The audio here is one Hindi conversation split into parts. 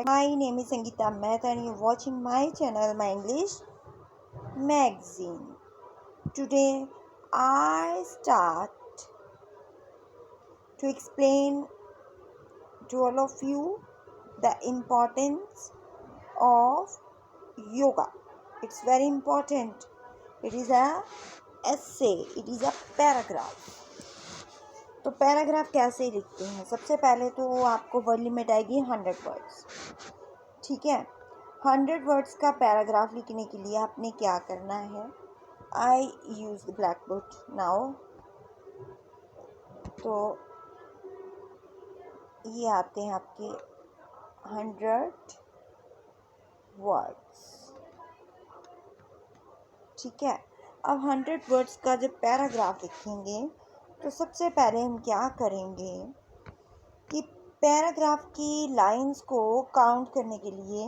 My name is Sangeeta Mehta and you're watching my channel, My English Magazine. Today I start to explain to all of you the importance of yoga. It's very important. It is a essay. It is a paragraph. तो पैराग्राफ कैसे लिखते हैं? सबसे पहले तो आपको वर्ड लिमिट आएगी 100 वर्ड्स. ठीक है, 100 वर्ड्स का पैराग्राफ लिखने के लिए आपने क्या करना है? I use the black board now. तो ये आते हैं आपके 100 वर्ड्स. ठीक है, अब 100 वर्ड्स का जब पैराग्राफ लिखेंगे तो सबसे पहले हम क्या करेंगे कि पैराग्राफ की लाइंस को काउंट करने के लिए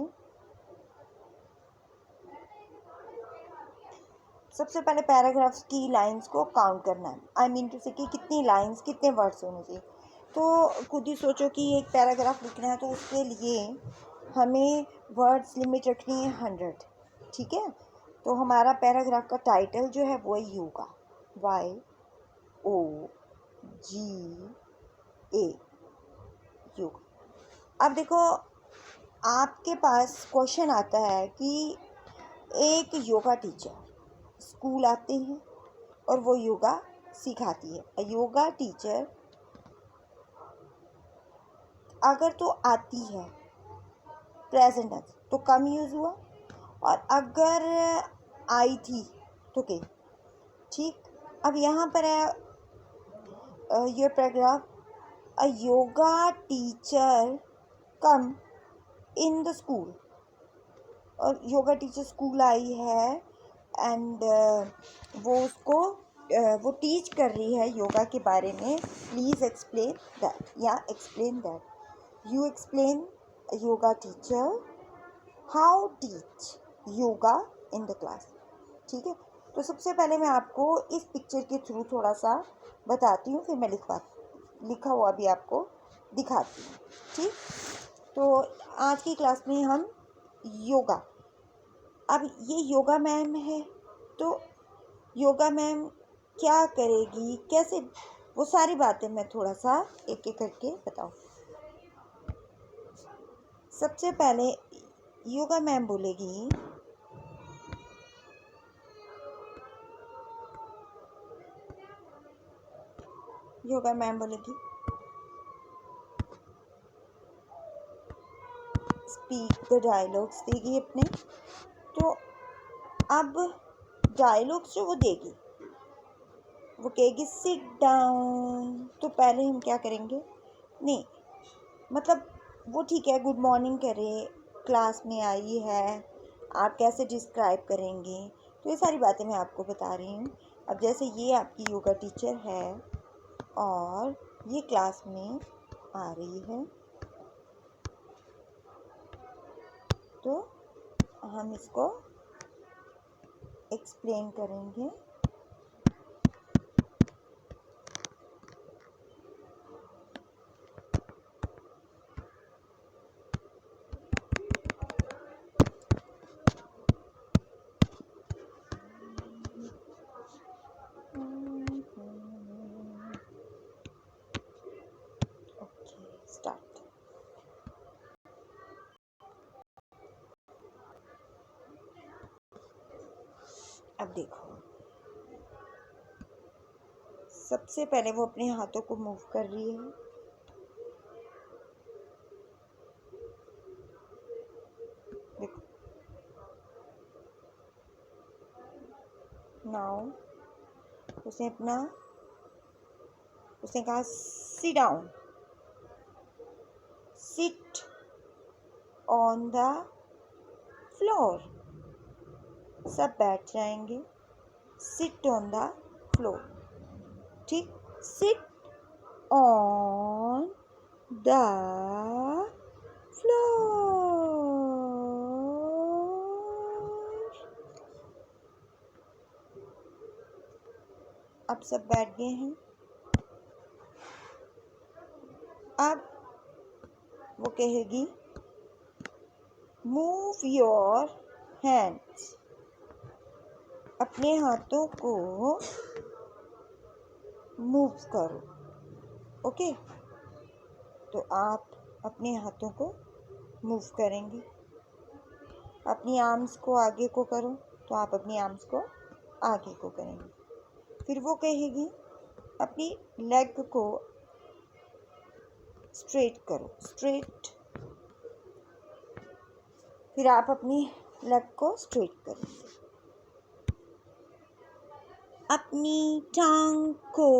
सबसे पहले पैराग्राफ्स की लाइंस को काउंट करना है. आई मीन टू से कि कितनी लाइंस, कितने वर्ड्स होने चाहिए. तो खुद ही सोचो कि एक पैराग्राफ लिखना है तो उसके लिए हमें वर्ड्स लिमिट रखनी है 100. ठीक है, तो हमारा पैराग्राफ का टाइटल जो है वो है योगा. YOGA, योगा. अब देखो, आपके पास क्वेश्चन आता है कि एक योगा टीचर स्कूल आते हैं और वो योगा सिखाती है. योगा टीचर अगर तो आती है प्रेजेंट टेंस तो कम यूज़ हुआ, और अगर आई थी तो के. ठीक, अब यहाँ पर है your paragraph. A yoga teacher come in the school. और योगा टीचर स्कूल आई है एंड वो टीच कर रही है योगा के बारे में. प्लीज़ एक्सप्लेन दैट या explain that. You explain yoga teacher how teach yoga in the class. ठीक है, तो सबसे पहले मैं आपको इस पिक्चर के थ्रू थोड़ा सा बताती हूँ, फिर मैं लिखा हुआ भी आपको दिखाती हूँ. ठीक, तो आज की क्लास में हम योगा. अब ये योगा मैम है, तो योगा मैम क्या करेगी, कैसे, वो सारी बातें मैं थोड़ा सा एक एक करके बताऊँ. सबसे पहले योगा मैम बोलेगी स्पीक द डायलॉग्स देगी अपने. तो अब डायलॉग्स जो वो देगी, वो कहेगी सिट डाउन. तो पहले हम क्या करेंगे, नहीं मतलब वो ठीक है, गुड मॉर्निंग करे, क्लास में आई है, आप कैसे डिस्क्राइब करेंगे. तो ये सारी बातें मैं आपको बता रही हूँ. अब जैसे ये आपकी योगा टीचर है और ये क्लास में आ रही है, तो हम इसको एक्सप्लेन करेंगे. Okay, start. अब देखो, सबसे पहले वो अपने हाथों को मूव कर रही है. देखो, नाउ उसने कहा sit down. Sit on the floor. सब बैठ जाएंगे. Sit on the floor. ठीक, सिट ऑन द फ्लोर. अब सब बैठ गए हैं. अब वो कहेगी मूव योर हैंड्स, अपने हाथों को मूव करो। ओके, तो आप अपने हाथों को मूव करेंगे। अपनी आर्म्स को आगे को करो, तो आप अपनी आर्म्स को आगे को करेंगे। फिर वो कहेगी अपनी लेग को स्ट्रेट करो, स्ट्रेट। फिर आप अपनी लेग को स्ट्रेट करेंगे। अपनी टांग को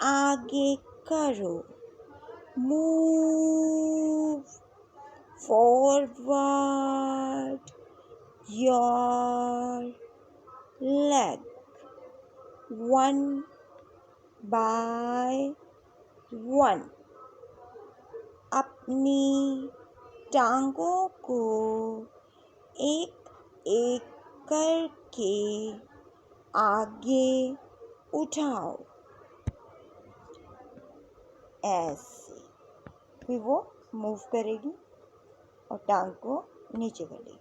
आगे करो, move forward your leg one by one. अपनी टांगों को एक एक करके आगे उठाओ, ऐसे। फिर वो मूव करेगी और टांग को नीचे करेगी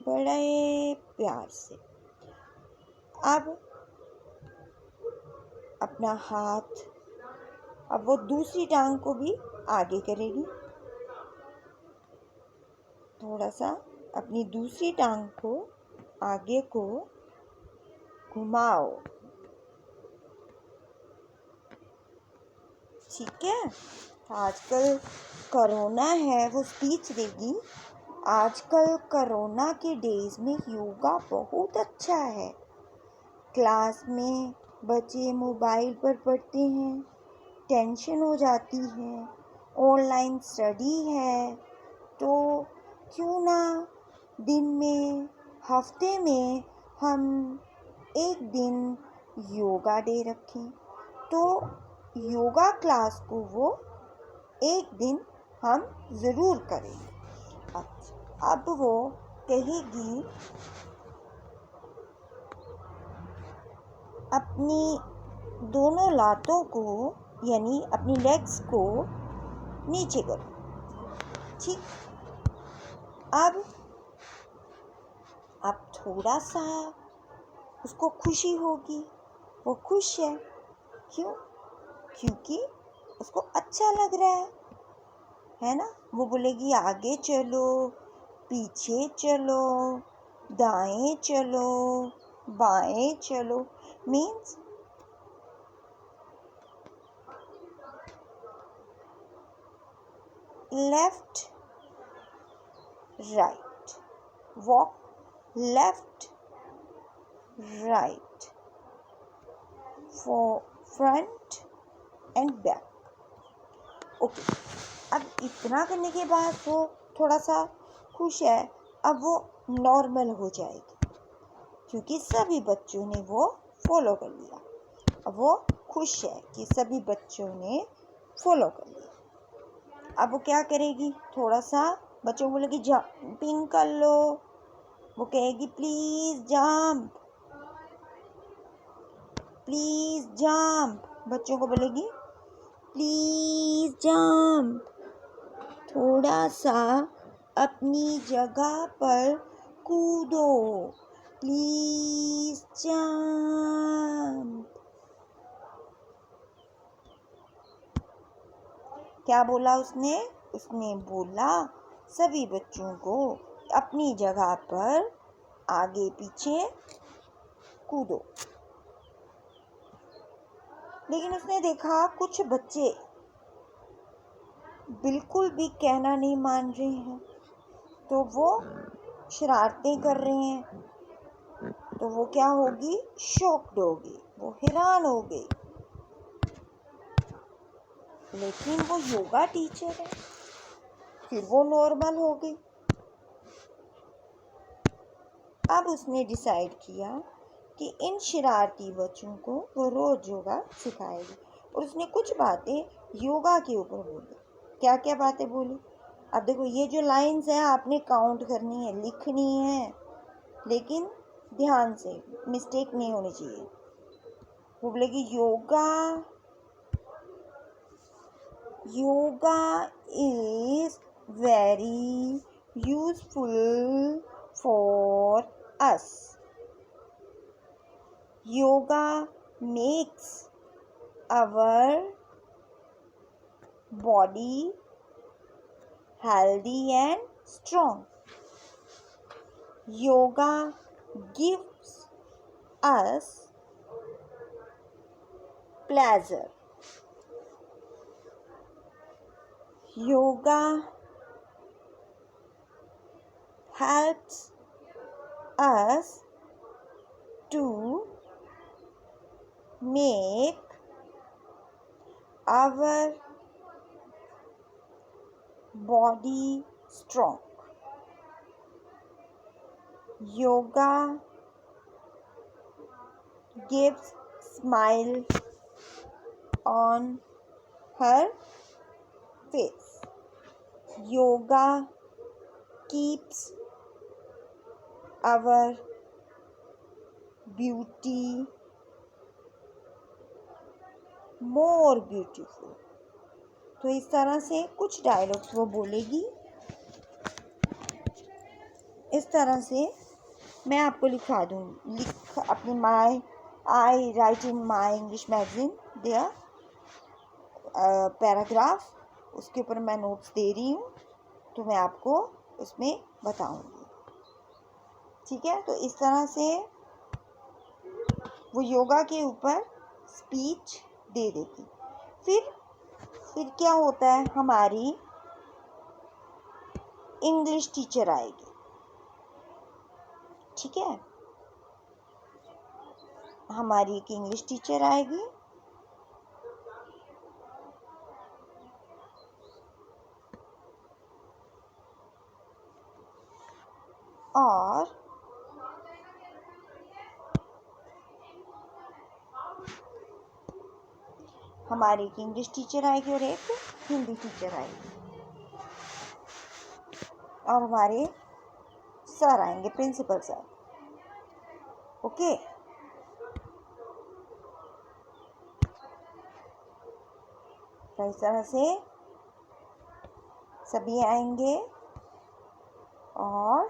बड़े प्यार से। अब अपना हाथ, अब वो दूसरी टांग को भी आगे करेगी। थोड़ा सा अपनी दूसरी टांग को आगे को घुमाओ, ठीक है। आजकल कोरोना है, वो स्पीच देगी। आजकल कोरोना के डेज में योगा बहुत अच्छा है। क्लास में बच्चे मोबाइल पर पढ़ते हैं, टेंशन हो जाती है, ऑनलाइन स्टडी है, तो क्यों ना दिन में, हफ्ते में हम एक दिन योगा डे रखें। तो योगा क्लास को वो एक दिन हम ज़रूर करेंगे। अब वो कहेगी अपनी दोनों लातों को, यानी अपनी लेग्स को नीचे करो, ठीक। अब थोड़ा सा उसको खुशी होगी, वो खुश है। क्यों? क्योंकि उसको अच्छा लग रहा है ना। वो बोलेगी आगे चलो, पीछे चलो, दाएं चलो, बाएं चलो। Means left right, walk left right, for front end back. Okay, अब इतना करने के बाद वो थोड़ा सा खुश है। अब वो नॉर्मल हो जाएगी, क्योंकि सभी बच्चों ने वो फॉलो कर लिया। अब वो खुश है कि सभी बच्चों ने फॉलो कर लिया। अब वो क्या करेगी, थोड़ा सा बच्चों को बोलेगी जंपिंग कर लो। वो कहेगी प्लीज जंप, प्लीज जंप। बच्चों को बोलेगी प्लीज जंप। थोड़ा सा अपनी जगह पर कूदो, प्लीज जंप। क्या बोला उसने? उसने बोला सभी बच्चों को अपनी जगह पर आगे पीछे कूदो। लेकिन उसने देखा कुछ बच्चे बिल्कुल भी कहना नहीं मान रहे हैं, तो वो शरारतें कर रहे हैं। तो वो क्या होगी? शॉक्ड होगी, वो हैरान हो गई। लेकिन वो योगा टीचर है, फिर वो नॉर्मल हो गई। अब उसने डिसाइड किया कि इन शरारती बच्चों को वो रोज योगा सिखाएगी। और उसने कुछ बातें योगा के ऊपर बोली। क्या क्या बातें बोली? अब देखो, ये जो लाइंस हैं आपने काउंट करनी है, लिखनी है, लेकिन ध्यान से, मिस्टेक नहीं होनी चाहिए। वो बोलेगी yoga is very useful for us. Yoga makes our body healthy and strong. Yoga gives us pleasure. Yoga helps us to make our body strong. Yoga gives smile on her face. Yoga keeps our beauty more beautiful. तो इस तरह से कुछ डायलॉग्स वो बोलेगी. इस तरह से मैं आपको लिखा दूँ. अपनी I write in my English magazine there paragraph. उसके ऊपर मैं नोट्स दे रही हूँ, तो मैं आपको उसमें बताऊँगी. ठीक है. तो इस तरह से वो योगा के ऊपर स्पीच दे देगी. फिर क्या होता है, हमारी इंग्लिश टीचर आएगी. ठीक है. हमारी एक इंग्लिश टीचर आएगी और हमारी एक इंग्लिश टीचर आएगी और एक हिंदी टीचर आएगी और हमारे सर आएंगे, प्रिंसिपल सर. ओके. तो इस तरह से सभी आएंगे और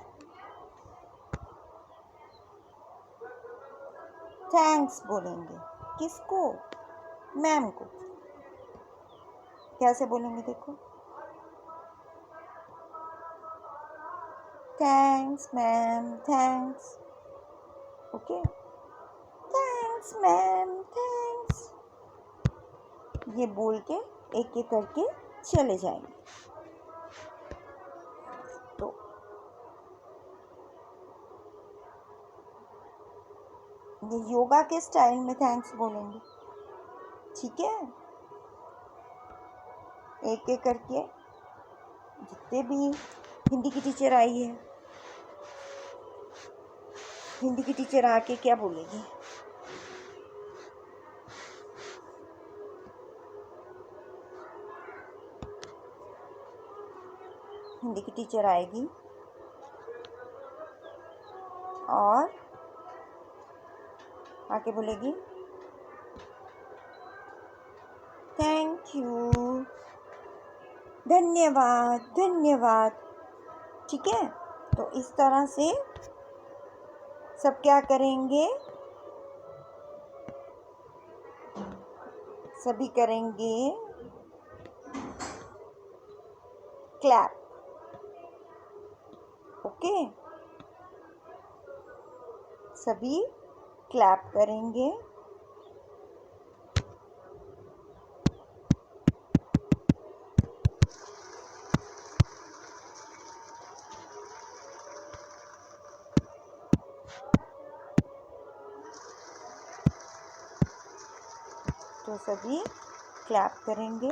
थैंक्स बोलेंगे. किसको? मैम को. कैसे बोलेंगे देखो. Thanks ma'am, thanks. Okay. Thanks ma'am, thanks. ये बोल के एक एक करके चले जाएंगे. तो ये योगा के स्टाइल में थैंक्स बोलेंगे. ठीक है. एक एक करके जितने भी हिंदी की टीचर आई है, हिंदी की टीचर आके क्या बोलेगी. हिंदी की टीचर आएगी और आके बोलेगी थैंक यू, धन्यवाद, धन्यवाद. ठीक है. तो इस तरह से सब क्या करेंगे, सभी करेंगे क्लैप. ओके. सभी क्लैप करेंगे. तो सभी क्लैप करेंगे.